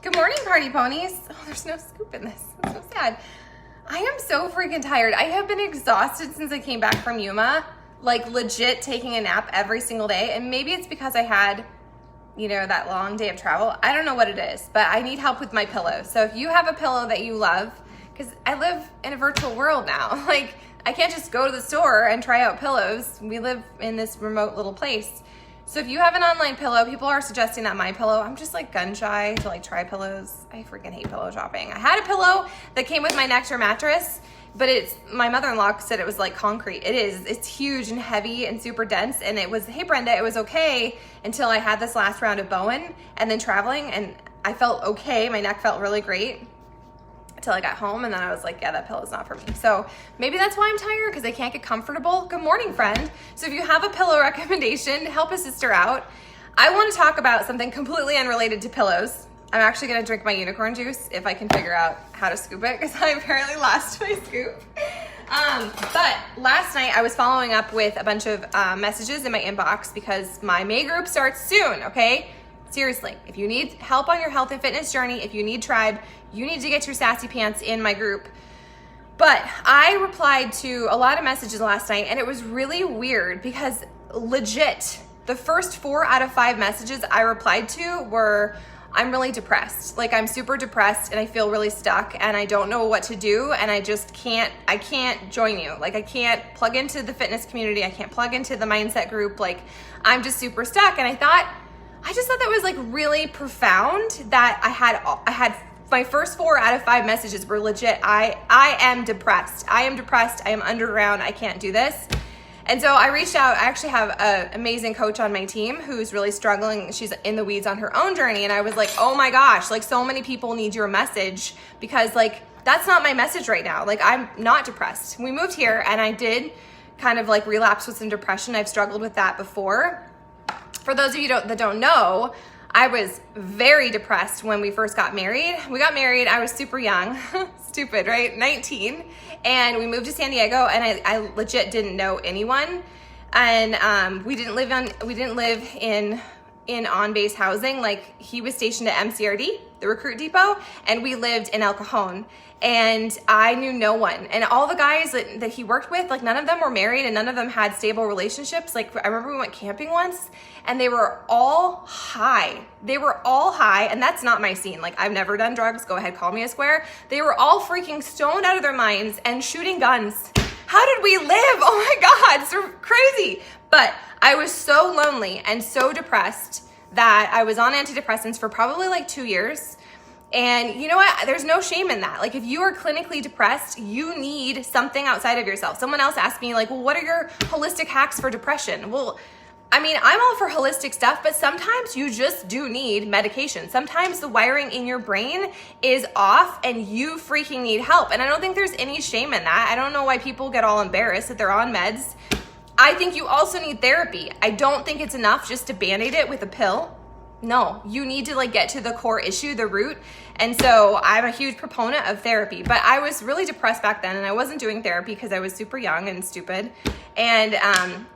Good morning, party ponies. Oh, there's no scoop in this. I'm so sad. I am so freaking tired. I have been exhausted since I came back from Yuma, like legit taking a nap every single day. And maybe it's because I had, that long day of travel. I don't know what it is, but I need help with my pillow. So if you have a pillow that you love, because I live in a virtual world now, like I can't just go to the store and try out pillows. We live in this remote little place. So if you have an online pillow, people are suggesting that my pillow, I'm just like gun shy to like try pillows. I freaking hate pillow shopping. I had a pillow that came with my Nectar mattress, but my mother-in-law said it was like concrete. It's huge and heavy and super dense. And it was, hey Brenda, it was okay until I had this last round of Bowen and then traveling, and I felt okay. My neck felt really great until I got home, and then I was like, yeah, that pillow's not for me. So maybe that's why I'm tired, because I can't get comfortable. Good morning, friend. So if you have a pillow recommendation, help a sister out. I want to talk about something completely unrelated to pillows. I'm actually going to drink my unicorn juice if I can figure out how to scoop it, because I apparently lost my scoop. But last night I was following up with a bunch of messages in my inbox because my May group starts soon, okay? Seriously, if you need help on your health and fitness journey, if you need tribe, you need to get your sassy pants in my group. But I replied to a lot of messages last night, and it was really weird because legit, the first 4 out of 5 messages I replied to were, I'm really depressed. Like I'm super depressed and I feel really stuck and I don't know what to do, and I can't join you. Like I can't plug into the fitness community. I can't plug into the mindset group. Like I'm just super stuck. And I just thought that was like really profound that I had my first 4 out of 5 messages were legit. I am depressed. I am depressed. I am underground. I can't do this. And so I reached out. I actually have an amazing coach on my team who's really struggling. She's in the weeds on her own journey. And I was like, oh my gosh, like so many people need your message, because like that's not my message right now. Like I'm not depressed. We moved here and I did kind of like relapse with some depression. I've struggled with that before. For those of you that don't know, I was very depressed when we first got married. We got married, I was super young, stupid, right? 19. And we moved to San Diego, and I legit didn't know anyone. And we didn't live in on-base housing. Like he was stationed at MCRD, the recruit depot, and we lived in El Cajon. And I knew no one. And all the guys that he worked with, like none of them were married and none of them had stable relationships. Like I remember we went camping once and they were all high. And that's not my scene. Like I've never done drugs. Go ahead, call me a square. They were all freaking stoned out of their minds and shooting guns. How did we live? Oh my God, it's so crazy. But I was so lonely and so depressed that I was on antidepressants for probably like 2 years. And you know what? There's no shame in that. Like if you are clinically depressed, you need something outside of yourself. Someone else asked me like, well, what are your holistic hacks for depression? Well, I mean, I'm all for holistic stuff, but sometimes you just do need medication. Sometimes the wiring in your brain is off and you freaking need help. And I don't think there's any shame in that. I don't know why people get all embarrassed that they're on meds. I think you also need therapy. I don't think it's enough just to Band-Aid it with a pill. No, you need to like get to the core issue, the root. And so I'm a huge proponent of therapy, but I was really depressed back then and I wasn't doing therapy because I was super young and stupid. And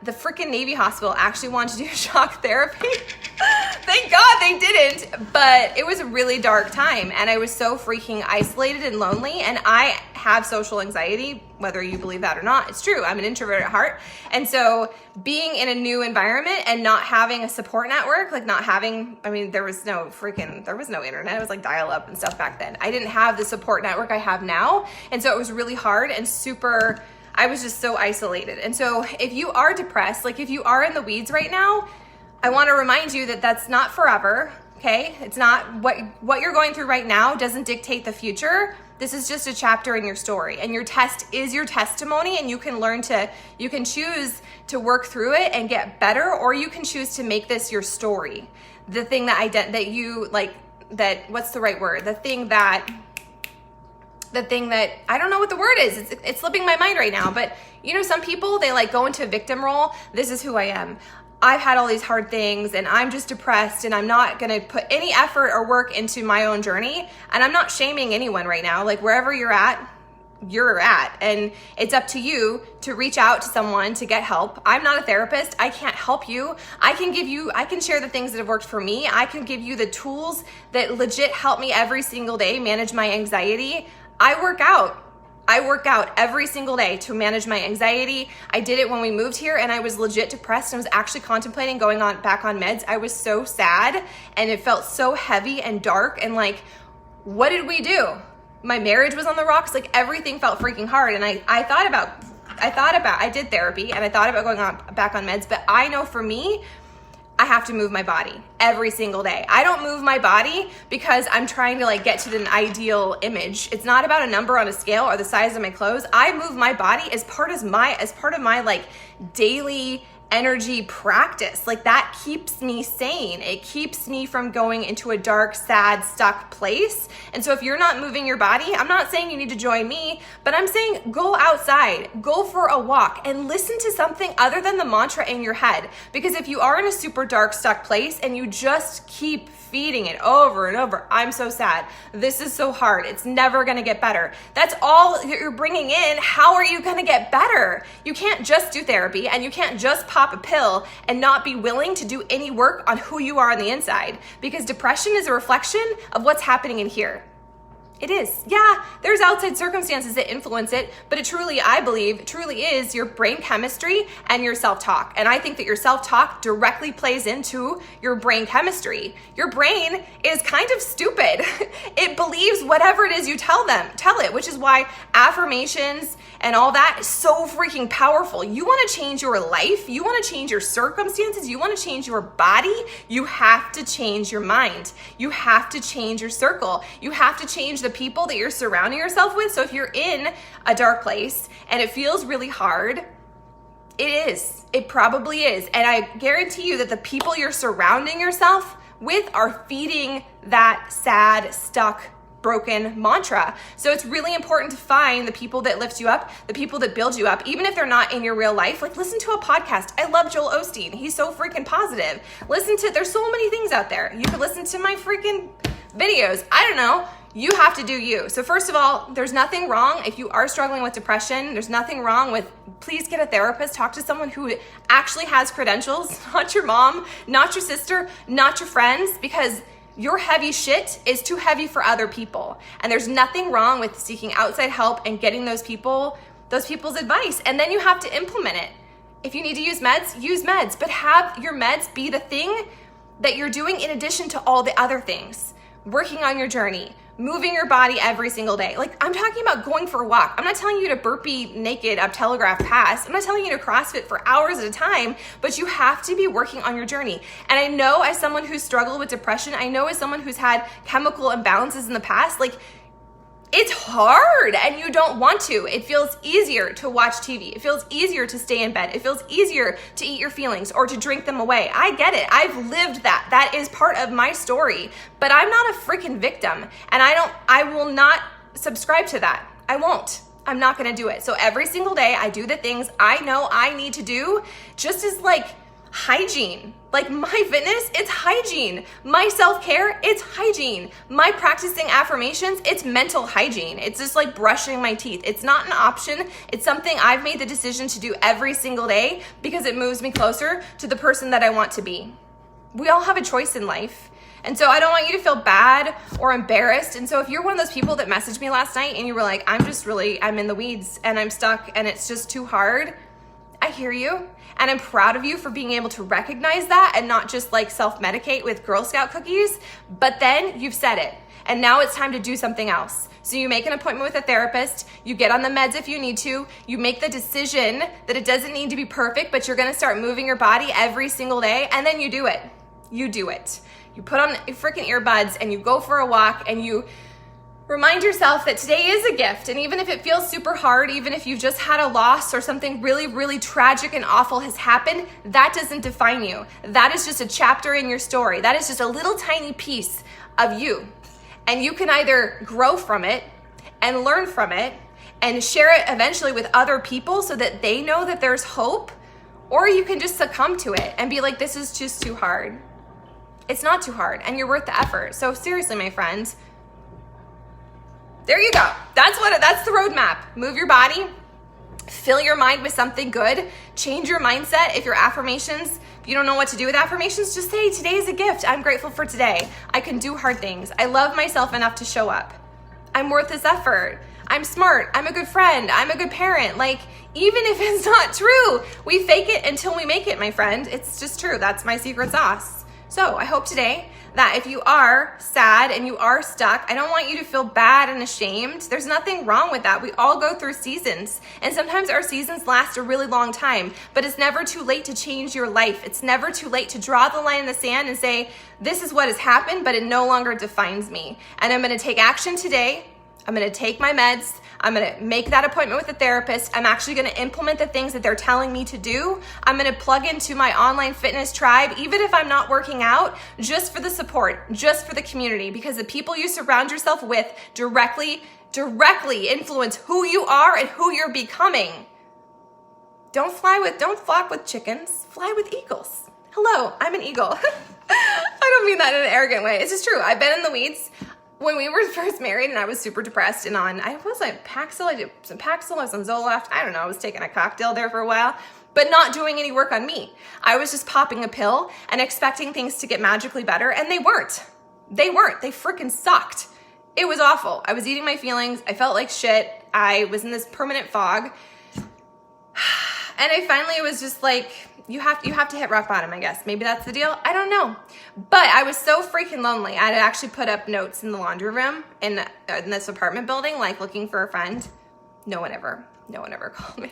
the freaking Navy hospital actually wanted to do shock therapy. Thank God they didn't, but it was a really dark time and I was so freaking isolated and lonely, and I have social anxiety, whether you believe that or not. It's true. I'm an introvert at heart. And so being in a new environment and not having a support network, like there was no internet. It was like dial up and stuff back then. I didn't have the support network I have now. And so it was really hard and I was just so isolated. And so if you are depressed, like if you are in the weeds right now, I want to remind you that that's not forever, okay? It's not what you're going through right now doesn't dictate the future. This is just a chapter in your story, and your test is your testimony, and you can choose to work through it and get better, or you can choose to make this your story. The thing what's the right word? The thing that I don't know what the word is. It's slipping my mind right now, but some people, they like go into a victim role. This is who I am. I've had all these hard things and I'm just depressed and I'm not going to put any effort or work into my own journey. And I'm not shaming anyone right now. Like wherever you're at, you're at, and it's up to you to reach out to someone to get help. I'm not a therapist. I can't help you. I can share the things that have worked for me. I can give you the tools that legit help me every single day manage my anxiety. I work out every single day to manage my anxiety. I did it when we moved here, and I was legit depressed and was actually contemplating going back on meds. I was so sad, and it felt so heavy and dark, and like, what did we do? My marriage was on the rocks. Like, everything felt freaking hard. And I did therapy, and I thought about going back on meds, but I know for me, I have to move my body every single day. I don't move my body because I'm trying to like get to an ideal image. It's not about a number on a scale or the size of my clothes. I move my body as part of my like daily energy practice. Like, that keeps me sane. It keeps me from going into a dark, sad, stuck place. And so if you're not moving your body, I'm not saying you need to join me, but I'm saying go outside, go for a walk, and listen to something other than the mantra in your head. Because if you are in a super dark, stuck place and you just keep feeding it over and over, I'm so sad, this is so hard, it's never gonna get better, that's all that you're bringing in, how are you gonna get better? You can't just do therapy, and you can't just pop a pill and not be willing to do any work on who you are on the inside, because depression is a reflection of what's happening in here. It is. Yeah, there's outside circumstances that influence it, but I believe is your brain chemistry and your self-talk. And I think that your self-talk directly plays into your brain chemistry. Your brain is kind of stupid. It believes whatever it is you tell it, which is why affirmations and all that is so freaking powerful. You want to change your life, you want to change your circumstances, you want to change your body, you have to change your mind. You have to change your circle. You have to change the people that you're surrounding yourself with. So if you're in a dark place and it feels really hard, it probably is. And I guarantee you that the people you're surrounding yourself with are feeding that sad, stuck, broken mantra. So it's really important to find the people that lift you up, the people that build you up, even if they're not in your real life. Like, listen to a podcast. I love Joel Osteen. He's so freaking positive. There's so many things out there. You could listen to my freaking videos. I don't know. You have to do you. So first of all, there's nothing wrong if you are struggling with depression. There's nothing wrong with, please get a therapist. Talk to someone who actually has credentials, not your mom, not your sister, not your friends, because your heavy shit is too heavy for other people. And there's nothing wrong with seeking outside help and getting those people's advice. And then you have to implement it. If you need to use meds, but have your meds be the thing that you're doing in addition to all the other things. Working on your journey, moving your body every single day. Like, I'm talking about going for a walk. I'm not telling you to burpee naked up Telegraph Pass. I'm not telling you to CrossFit for hours at a time, but you have to be working on your journey. And I know, as someone who's struggled with depression, I know as someone who's had chemical imbalances in the past, like, it's hard and you don't want to. It feels easier to watch TV. It feels easier to stay in bed. It feels easier to eat your feelings or to drink them away. I get it. I've lived that. That is part of my story, but I'm not a freaking victim, and I will not subscribe to that. I won't. I'm not going to do it. So every single day I do the things I know I need to do, just as like hygiene. Like, my fitness, it's hygiene. My self-care, it's hygiene. My practicing affirmations, it's mental hygiene. It's just like brushing my teeth. It's not an option. It's something I've made the decision to do every single day because it moves me closer to the person that I want to be. We all have a choice in life. And so I don't want you to feel bad or embarrassed. And so if you're one of those people that messaged me last night and you were like, I'm in the weeds and I'm stuck and it's just too hard, I hear you. And I'm proud of you for being able to recognize that and not just like self-medicate with Girl Scout cookies, but then you've said it. And now it's time to do something else. So you make an appointment with a therapist, you get on the meds if you need to, you make the decision that it doesn't need to be perfect, but you're gonna start moving your body every single day, and then you do it. You do it. You put on freaking earbuds and you go for a walk and you remind yourself that today is a gift. And even if it feels super hard, even if you've just had a loss or something really, really tragic and awful has happened, that doesn't define you. That is just a chapter in your story. That is just a little tiny piece of you. And you can either grow from it and learn from it and share it eventually with other people so that they know that there's hope, or you can just succumb to it and be like, this is just too hard. It's not too hard and you're worth the effort. So seriously, my friends, there you go. That's the roadmap. Move your body, fill your mind with something good, change your mindset. If your affirmations, if you don't know what to do with affirmations, just say, today is a gift. I'm grateful for today. I can do hard things. I love myself enough to show up. I'm worth this effort. I'm smart. I'm a good friend. I'm a good parent. Like, even if it's not true, we fake it until we make it, my friend. It's just true. That's my secret sauce. So I hope today that if you are sad and you are stuck, I don't want you to feel bad and ashamed. There's nothing wrong with that. We all go through seasons, and sometimes our seasons last a really long time, but it's never too late to change your life. It's never too late to draw the line in the sand and say, this is what has happened, but it no longer defines me. And I'm gonna take action today. I'm gonna take my meds. I'm gonna make that appointment with a therapist. I'm actually gonna implement the things that they're telling me to do. I'm gonna plug into my online fitness tribe, even if I'm not working out, just for the support, just for the community, because the people you surround yourself with directly influence who you are and who you're becoming. Don't flock with chickens, fly with eagles. Hello, I'm an eagle. I don't mean that in an arrogant way. It's just true. I've been in the weeds. When we were first married and I was super depressed and I was on Paxil, I did some Paxil, I was on Zoloft, I don't know, I was taking a cocktail there for a while, but not doing any work on me. I was just popping a pill and expecting things to get magically better, and they weren't. They freaking sucked. It was awful. I was eating my feelings, I felt like shit, I was in this permanent fog, and I finally was just like, you have to hit rock bottom, I guess. Maybe that's the deal. I don't know. But I was so freaking lonely. I had actually put up notes in the laundry room in this apartment building, like looking for a friend. No one ever called me.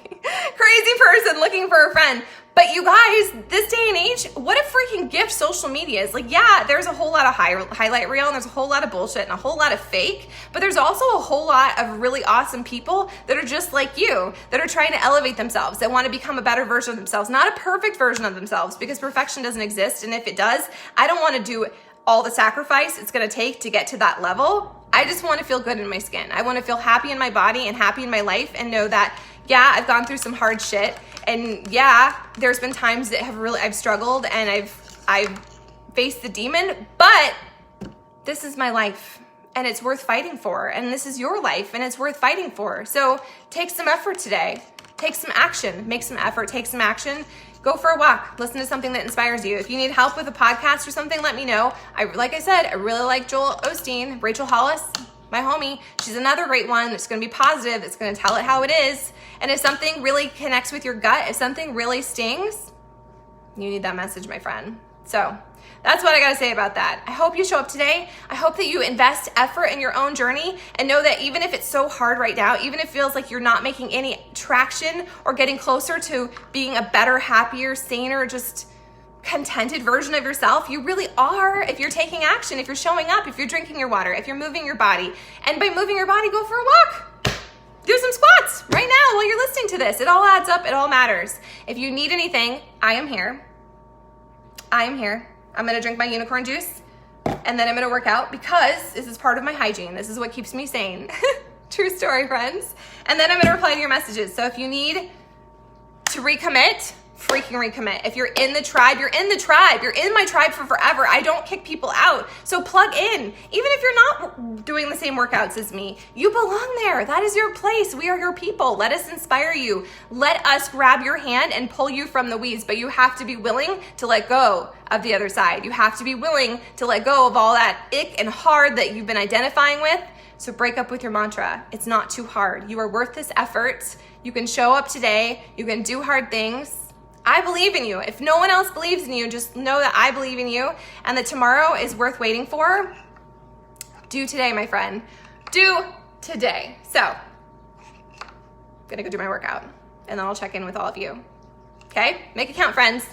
Crazy person looking for a friend. But you guys, this day and age, what a freaking gift social media is. Like, yeah, there's a whole lot of highlight reel, and there's a whole lot of bullshit and a whole lot of fake, but there's also a whole lot of really awesome people that are just like you, that are trying to elevate themselves, that want to become a better version of themselves, not a perfect version of themselves, because perfection doesn't exist. And if it does, I don't want to do all the sacrifice it's going to take to get to that level. I just want to feel good in my skin. I want to feel happy in my body and happy in my life, and know that, yeah, I've gone through some hard shit, and yeah, there's been times that I've struggled and I've faced the demon, but this is my life and it's worth fighting for, and this is your life and it's worth fighting for. So take some effort today. Take some action. Make some effort. Take some action. Go for a walk. Listen to something that inspires you. If you need help with a podcast or something, let me know. Like I said, I really like Joel Osteen. Rachel Hollis, my homie, she's another great one that's going to be positive. It's going to tell it how it is. And if something really connects with your gut, if something really stings, you need that message, my friend. So that's what I got to say about that. I hope you show up today. I hope that you invest effort in your own journey, and know that even if it's so hard right now, even if it feels like you're not making any traction or getting closer to being a better, happier, saner, just contented version of yourself, you really are if you're taking action, if you're showing up, if you're drinking your water, if you're moving your body. And by moving your body, go for a walk. Do some squats right now while you're listening to this. It all adds up. It all matters. If you need anything, I am here. I'm going to drink my unicorn juice, and then I'm going to work out, because this is part of my hygiene. This is what keeps me sane. True story, friends. And then I'm going to reply to your messages. So if you need to recommit, freaking recommit. If you're in the tribe, you're in the tribe. You're in my tribe for forever. I don't kick people out. So plug in. Even if you're not doing the same workouts as me, you belong there. That is your place. We are your people. Let us inspire you. Let us grab your hand and pull you from the weeds. But you have to be willing to let go of the other side. You have to be willing to let go of all that ick and hard that you've been identifying with. So break up with your mantra. It's not too hard. You are worth this effort. You can show up today. You can do hard things. I believe in you. If no one else believes in you, just know that I believe in you, and that tomorrow is worth waiting for. Do today, my friend. Do today. So, I'm gonna go do my workout, and then I'll check in with all of you. Okay? Make it count, friends.